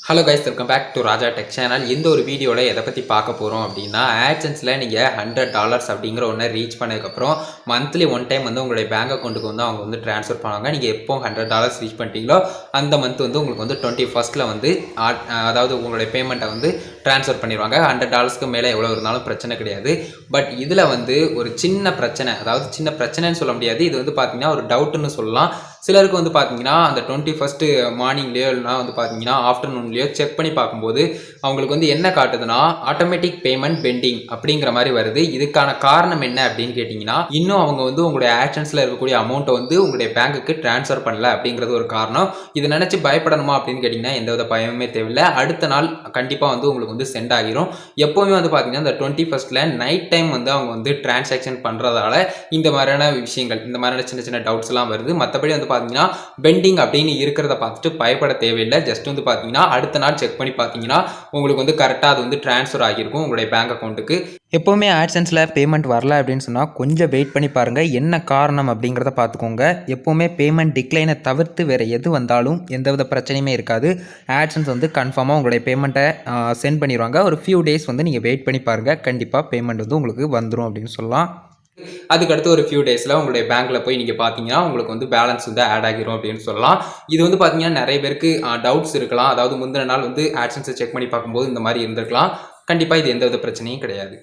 Hello guys, welcome back to Raja tech channel. இந்த ஒரு வீடியோவில் எதை பற்றி பார்க்க போகிறோம் அப்படின்னா, ஆட்சன்ஸில் நீங்கள் $100 அப்படிங்கிற ஒன்றை ரீச் பண்ணதுக்கப்புறம் மந்த்லி ஒன் டைம் வந்து உங்களுடைய பேங்க் அக்கௌண்ட்டுக்கு வந்து அவங்க வந்து ட்ரான்ஸ்ஃபர் பண்ணுவாங்க. நீங்கள் எப்போ $100 ரீச் பண்ணிட்டீங்களோ அந்த மந்த் வந்து உங்களுக்கு வந்து 21st வந்து அதாவது உங்களுடைய பேமெண்ட்டை வந்து ட்ரான்ஸ்ஃபர் பண்ணிடுவாங்க. $100க்கு மேலே எவ்வளோ இருந்தாலும் பிரச்சனை கிடையாது. பட் இதில் வந்து ஒரு சின்ன பிரச்சனை, அதாவது சின்ன பிரச்சனைன்னு சொல்ல முடியாது, இது வந்து பார்த்தீங்கன்னா ஒரு டவுட்டுன்னு சொல்லலாம். சிலருக்கு வந்து பார்த்தீங்கன்னா அந்த 21st மார்னிங்லேயோ இல்லைனா வந்து பார்த்தீங்கன்னா ஆஃப்டர்நூன்லேயோ செக் பண்ணி பார்க்கும்போது அவங்களுக்கு வந்து என்ன காட்டுதுன்னா ஆட்டோமேட்டிக் பேமெண்ட் பெண்டிங் அப்படிங்கிற மாதிரி வருது. இதுக்கான காரணம் என்ன அப்படின்னு கேட்டிங்கன்னா, இன்னும் அவங்க வந்து உங்களுடைய ஆக்ஷன்ஸில் இருக்கக்கூடிய அமௌண்ட்டை வந்து உங்களுடைய பேங்க்குக்கு ட்ரான்ஸ்ஃபர் பண்ணல அப்படிங்கிறது ஒரு காரணம். இதை நினச்சி பயப்படணுமா அப்படின்னு கேட்டிங்கன்னா எந்தவித பயமே தேவையில்லை. அடுத்த நாள் கண்டிப்பாக வந்து உங்களுக்கு வந்து சென்ட் ஆகிரும். எப்போவுமே வந்து பார்த்தீங்கன்னா இந்த 21st நைட் டைம் வந்து அவங்க வந்து டிரான்சாக்ஷன் பண்ணுறதால இந்த மாதிரியான விஷயங்கள், இந்த மாதிரியான சின்ன சின்ன டவுட்ஸ்லாம் வருது. மற்றபடி வந்து பார்த்தீங்கன்னா பெண்டிங் அப்படின்னு இருக்கிறத பார்த்துட்டு பயப்பட தேவையில்லை. ஜஸ்ட் வந்து பார்த்தீங்கன்னா அடுத்த நாள் செக் பண்ணி பார்த்தீங்கன்னா உங்களுக்கு வந்து கரெக்டாக அது வந்து ட்ரான்ஸ்ஃபர் ஆகியிருக்கும் உங்களுடைய பேங்க் அக்கௌண்ட்டுக்கு. எப்போவுமே ஆட்சன்ஸில் பேமெண்ட் வரல அப்படின்னு சொன்னால் கொஞ்சம் வெயிட் பண்ணி பாருங்கள், என்ன காரணம் அப்படிங்கிறத பார்த்துக்கோங்க. எப்போவுமே பேமெண்ட் டிக்ளைனை தவிர்த்து வேறு எது வந்தாலும் எந்தவித பிரச்சனையுமே இருக்காது. ஆட்சன்ஸ் வந்து கன்ஃபார்மாக உங்களுடைய பேமெண்ட்டை சென்ட் பண்ணிடுவாங்க. ஒரு ஃபியூ டேஸ் வந்து நீங்கள் வெயிட் பண்ணி பாருங்கள், கண்டிப்பாக பேமெண்ட் வந்து உங்களுக்கு வந்துடும் அப்படின்னு சொல்லலாம். அதுக்கடுத்து ஒரு ஃபியூ டேஸில் உங்களுடைய பேங்க்கில் போய் நீங்கள் பார்த்தீங்கன்னா உங்களுக்கு வந்து பேலன்ஸ் வந்து ஆட் ஆகிரும் அப்படின்னு சொல்லலாம். இது வந்து பார்த்தீங்கன்னா நிறைய பேருக்கு டவுட்ஸ் இருக்கலாம். அதாவது முந்தின நாள் வந்து ஆட்சன்ஸை செக் பண்ணி பார்க்கும்போது இந்த மாதிரி இருந்திருக்கலாம். கண்டிப்பாக இது எந்தவித பிரச்சனையும் கிடையாது.